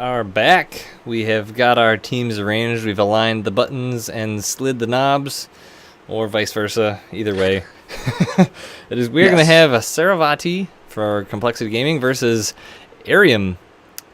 are back. We have got our teams arranged. We've aligned the buttons and slid the knobs, or vice versa. Either way. We're going to have a Sarovati for Complexity Gaming versus Arium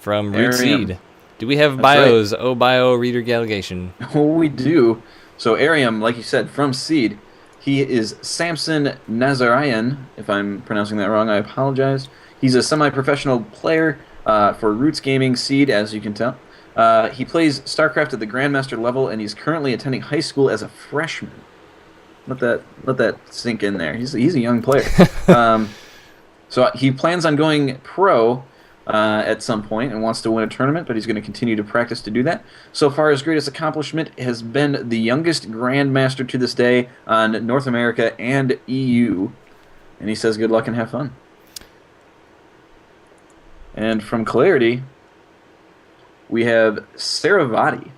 from Root Seed. Do we have bios? Right. Oh, bio reader delegation. Oh, we do. So Arium, like you said, from Seed, he is Samson Nazarian. If I'm pronouncing that wrong, I apologize. He's a semi-professional player for Roots Gaming Seed, as you can tell. He plays StarCraft at the Grandmaster level, and he's currently attending high school as a freshman. Let that sink in there. He's a young player. So he plans on going pro at some point and wants to win a tournament, but he's going to continue to practice to do that. So far, his greatest accomplishment has been the youngest Grandmaster to this day on North America and EU. And he says good luck and have fun. And from Clarity, we have Sarovati.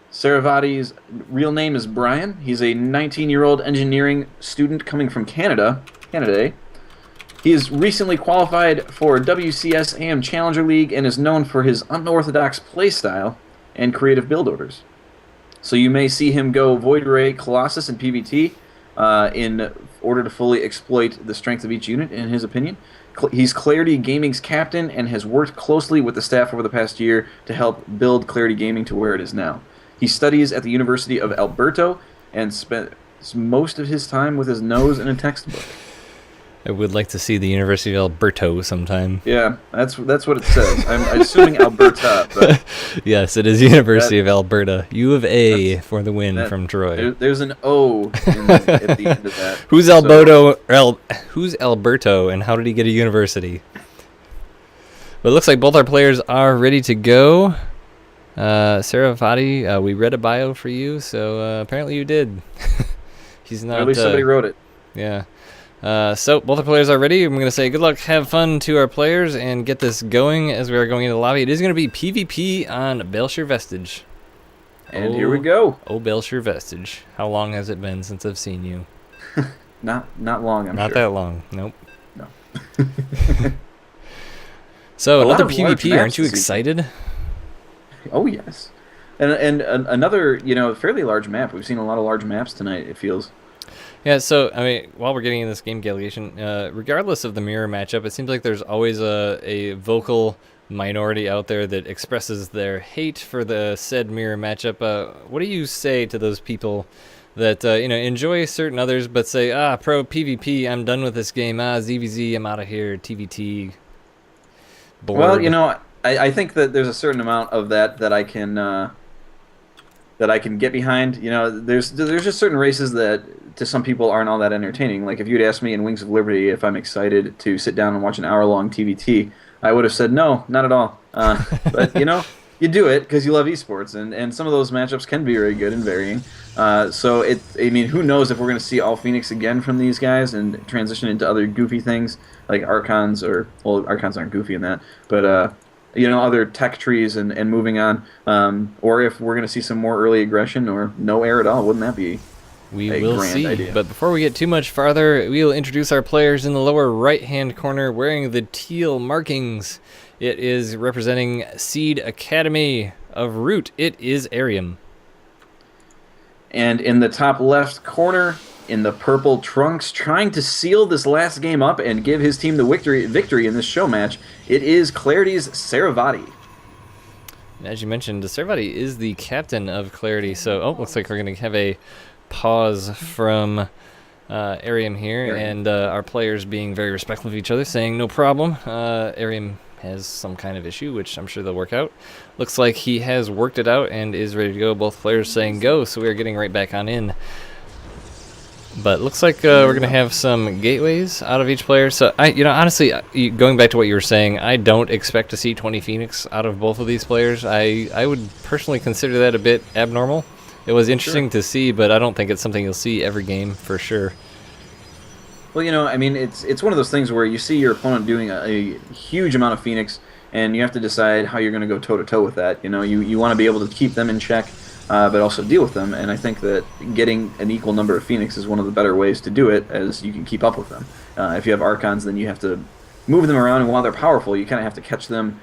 Sarovati's real name is Brian. He's a 19-year-old engineering student coming from Canada. He is recently qualified for WCS AM Challenger League and is known for his unorthodox playstyle and creative build orders. So you may see him go Void Ray Colossus and PvT in order to fully exploit the strength of each unit, in his opinion. He's Clarity Gaming's captain and has worked closely with the staff over the past year to help build Clarity Gaming to where it is now. He studies at the University of Alberta and spends most of his time with his nose in a textbook. I would like to see the University of Alberta sometime. Yeah, that's what it says. I'm assuming Alberta, but yes, it is University of Alberta. U of A for the win from Troy. There's an O at the end of that. Who's Alberto, and how did he get a university? But it looks like both our players are ready to go. Sarovati, we read a bio for you, so apparently you did. He's not. Or at least somebody wrote it. Yeah. So both the players are ready. I'm going to say good luck, have fun to our players, and get this going as we are going into the lobby. It is going to be PvP on Belshire Vestige. And here we go. Oh, Belshire Vestige. How long has it been since I've seen you? Not long, I'm sure. Not that long. Nope. No. So another PvP. Aren't you excited? Oh yes. And another, fairly large map. We've seen a lot of large maps tonight, it feels. Yeah, so, I mean, while we're getting in this game delegation, regardless of the mirror matchup, it seems like there's always a vocal minority out there that expresses their hate for the said mirror matchup. What do you say to those people that, enjoy certain others, but say, pro PvP, I'm done with this game, ZVZ, I'm out of here, TVT, bored. Well, I think that there's a certain amount of that I can get behind. There's just certain races that to some people aren't all that entertaining. Like if you'd asked me in Wings of Liberty if I'm excited to sit down and watch an hour-long TVT, I would have said no, not at all. But you do it because you love esports, and some of those matchups can be very good and varying. So who knows if we're going to see all Phoenix again from these guys and transition into other goofy things like Archons, Archons aren't goofy in that, but other tech trees and moving on, or if we're going to see some more early aggression or no air at all. Wouldn't that be a grand idea? But before we get too much farther, we'll introduce our players in the lower right-hand corner wearing the teal markings. It is representing Seed Academy of Root. It is Arium. And in the top left corner, in the purple trunks, trying to seal this last game up and give his team the victory in this show match, it is Clarity's Sarovati. As you mentioned, Sarovati is the captain of Clarity, so looks like we're going to have a pause from Arium here, and our players being very respectful of each other, saying no problem. Arium has some kind of issue, which I'm sure they'll work out. Looks like he has worked it out and is ready to go. Both players saying go, so we are getting right back on in. But looks like we're going to have some gateways out of each player. So, honestly, going back to what you were saying, I don't expect to see 20 Phoenix out of both of these players. I would personally consider that a bit abnormal. It was interesting to see, but I don't think it's something you'll see every game for sure. Well, it's one of those things where you see your opponent doing a huge amount of Phoenix, and you have to decide how you're going to go toe-to-toe with that. You want to be able to keep them in check, but also deal with them. And I think that getting an equal number of Phoenix is one of the better ways to do it, as you can keep up with them. If you have Archons, then you have to move them around, and while they're powerful, you kind of have to catch them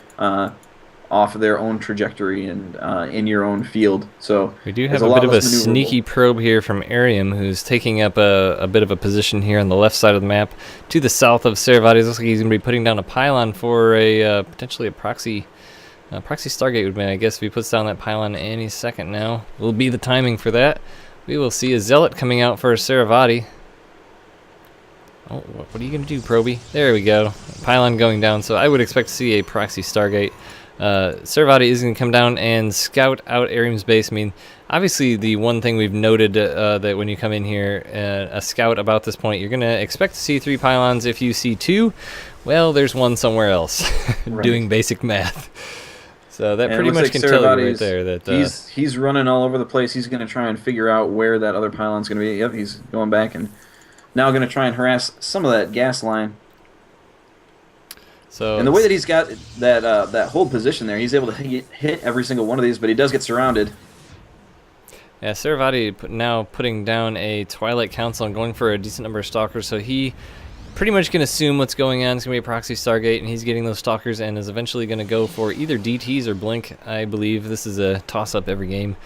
off of their own trajectory and in your own field. So We do there's have a lot bit of a less maneuverable. sneaky probe here from Arium, who's taking up a bit of a position here on the left side of the map to the south of Sarovati. Looks like he's going to be putting down a pylon for a potentially a proxy Stargate would be, I guess, if he puts down that pylon any second now. Will be the timing for that. We will see a Zealot coming out for Sarovati. Oh, what are you going to do, Proby? There we go. Pylon going down, so I would expect to see a proxy Stargate. Sarovati is going to come down and scout out Arium's base. I mean, obviously the one thing we've noted that when you come in here, a scout about this point, you're going to expect to see 3 pylons. If you see 2, well, there's one somewhere else doing basic math. So that pretty much can tell you right there that he's running all over the place. He's going to try and figure out where that other pylon's going to be. Yep, he's going back and now going to try and harass some of that gas line. So and the way that he's got that hold position there, he's able to hit every single one of these, but he does get surrounded. Yeah, Sarovati now putting down a Twilight Council and going for a decent number of stalkers, so he pretty much can assume what's going on. It's going to be a proxy Stargate, and he's getting those stalkers and is eventually going to go for either DTs or Blink, I believe. This is a toss-up every game.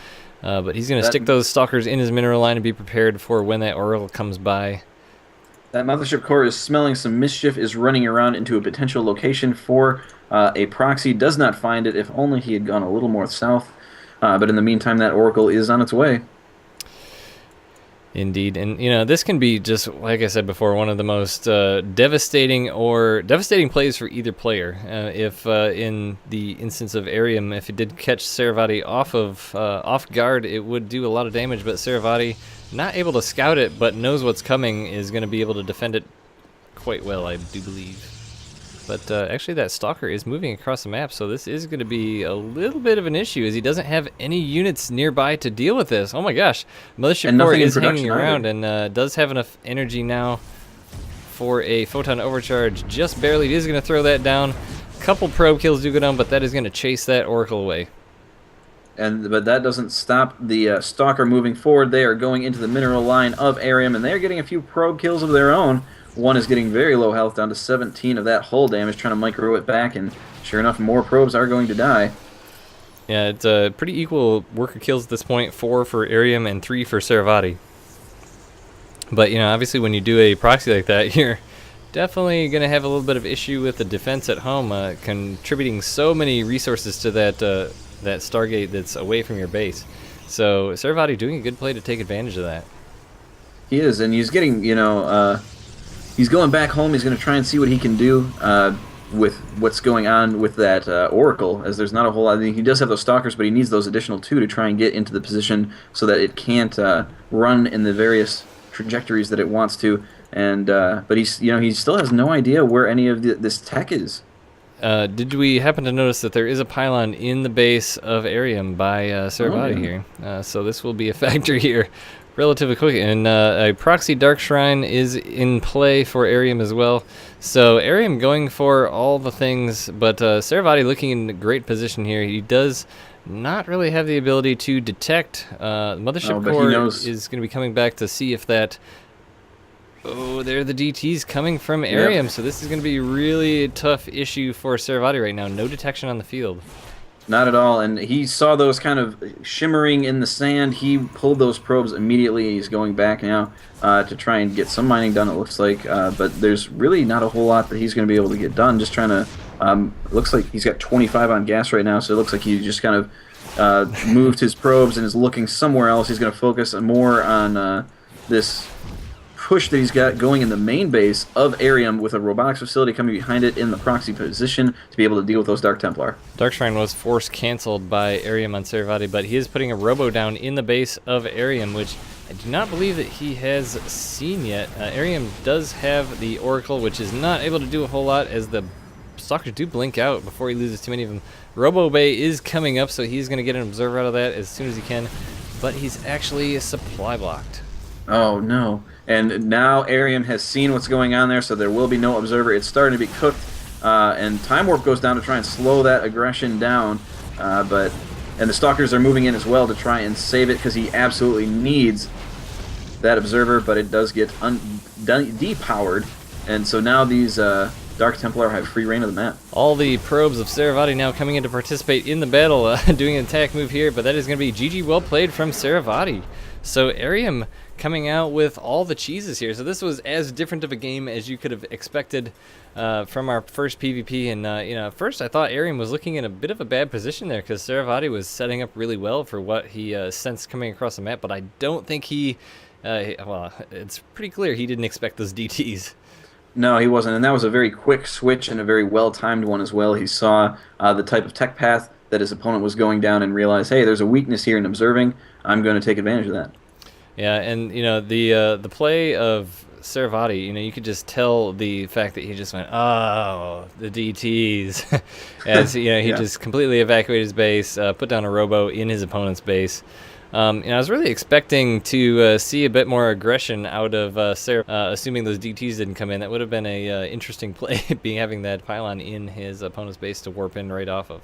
But he's going to stick those stalkers in his mineral line and be prepared for when that Oracle comes by. That Mothership Core is smelling some mischief, is running around into a potential location for a proxy. Does not find it, if only he had gone a little more south. But in the meantime, that Oracle is on its way. Indeed, and you know, this can be, just like I said before, one of the most devastating plays for either player. If in the instance of Arium, if it did catch Sarovati off guard, it would do a lot of damage. But Sarovati, not able to scout it, but knows what's coming, is going to be able to defend it quite well, I do believe. But actually that Stalker is moving across the map, so this is going to be a little bit of an issue, as he doesn't have any units nearby to deal with this. Oh my gosh, Mothership Core is hanging around and does have enough energy now for a Photon Overcharge. Just barely. He is going to throw that down. Couple probe kills do go down, but that is going to chase that Oracle away. But that doesn't stop the Stalker moving forward. They are going into the mineral line of Arium, and they're getting a few probe kills of their own. One is getting very low health, down to 17 of that hull damage, trying to micro it back, and sure enough, more probes are going to die. Yeah, it's pretty equal worker kills at this point, 4 for Arium and 3 for Sarovati. But, you know, obviously when you do a proxy like that, you're definitely going to have a little bit of issue with the defense at home, contributing so many resources to that Stargate that's away from your base. So Sarovati doing a good play to take advantage of that. He is, and he's getting, you know... he's going back home. He's going to try and see what he can do with what's going on with that Oracle, as there's not a whole lot. I mean, he does have those Stalkers, but he needs those additional 2 to try and get into the position so that it can't run in the various trajectories that it wants to. And but he's, you know, he still has no idea where any of this tech is. Did we happen to notice that there is a pylon in the base of Arium by Sarovati here? So this will be a factor here relatively quickly. And a proxy Dark Shrine is in play for Arium as well. So Arium going for all the things, but Sarovati looking in a great position here. He does not really have the ability to detect. Mothership Core is going to be coming back to see if that... Oh, there are the DTs coming from Arium, yep. So this is going to be really a tough issue for Sarovati right now. No detection on the field. Not at all, and he saw those kind of shimmering in the sand. He pulled those probes immediately. He's going back now to try and get some mining done, it looks like. But there's really not a whole lot that he's going to be able to get done. Just trying to... looks like he's got 25 on gas right now, so it looks like he just kind of moved his probes and is looking somewhere else. He's going to focus more on this push that he's got going in the main base of Arium, with a robotics facility coming behind it in the proxy position to be able to deal with those Dark Templar. Dark Shrine was force canceled by Arium on Sarovati, but he is putting a robo down in the base of Arium, which I do not believe that he has seen yet. Arium does have the Oracle, which is not able to do a whole lot, as the Stalkers do blink out before he loses too many of them. Robo Bay is coming up, so he's going to get an observer out of that as soon as he can, but he's actually supply blocked. Oh no. And now Arium has seen what's going on there, so there will be no observer. It's starting to be cooked, and Time Warp goes down to try and slow that aggression down. And the Stalkers are moving in as well to try and save it, because he absolutely needs that observer, but it does get depowered. And so now these Dark Templar have free reign of the map. All the probes of Sarovati now coming in to participate in the battle, doing an attack move here, but that is going to be GG well played from Sarovati. So Arium coming out with all the cheeses here. So this was as different of a game as you could have expected from our first PvP. And, at first I thought Arium was looking in a bit of a bad position there because Sarovati was setting up really well for what he sensed coming across the map, but I don't think he, well, it's pretty clear he didn't expect those DTs. No, he wasn't, and that was a very quick switch and a very well-timed one as well. He saw the type of tech path that his opponent was going down and realized, hey, there's a weakness here in observing. I'm going to take advantage of that. Yeah, and the play of Sarovati, you could just tell the fact that he just went, oh, the DTs, as he Yeah. just completely evacuated his base, put down a robo in his opponent's base. I was really expecting to see a bit more aggression out of assuming those DTs didn't come in. That would have been a interesting play, having that pylon in his opponent's base to warp in right off of.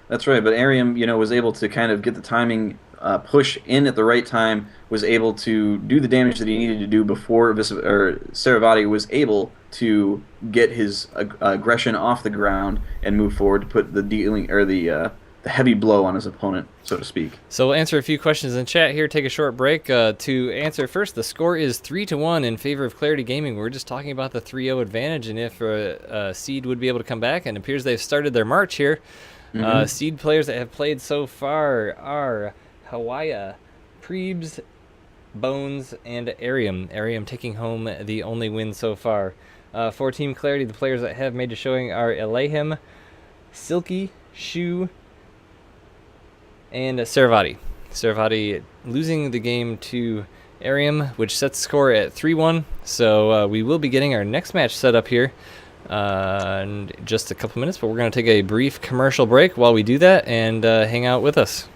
That's right, but Arium, was able to kind of get the timing, push in at the right time, was able to do the damage that he needed to do before Sarovati was able to get his aggression off the ground and move forward to put the heavy blow on his opponent, so to speak. So we'll answer a few questions in chat here, take a short break. To answer first, the score is 3-1 in favor of Clarity Gaming. We're just talking about the 3-0 advantage and if SEED would be able to come back, and it appears they've started their march here. SEED players that have played so far are Hawaii, Prebes, Bones, and Arium. Arium taking home the only win so far. For Team Clarity, the players that have made a showing are Elahim, Silky, Shu, and Sarovati. Sarovati losing the game to Arium, which sets the score at 3-1. So we will be getting our next match set up here in just a couple minutes, but we're going to take a brief commercial break while we do that and hang out with us.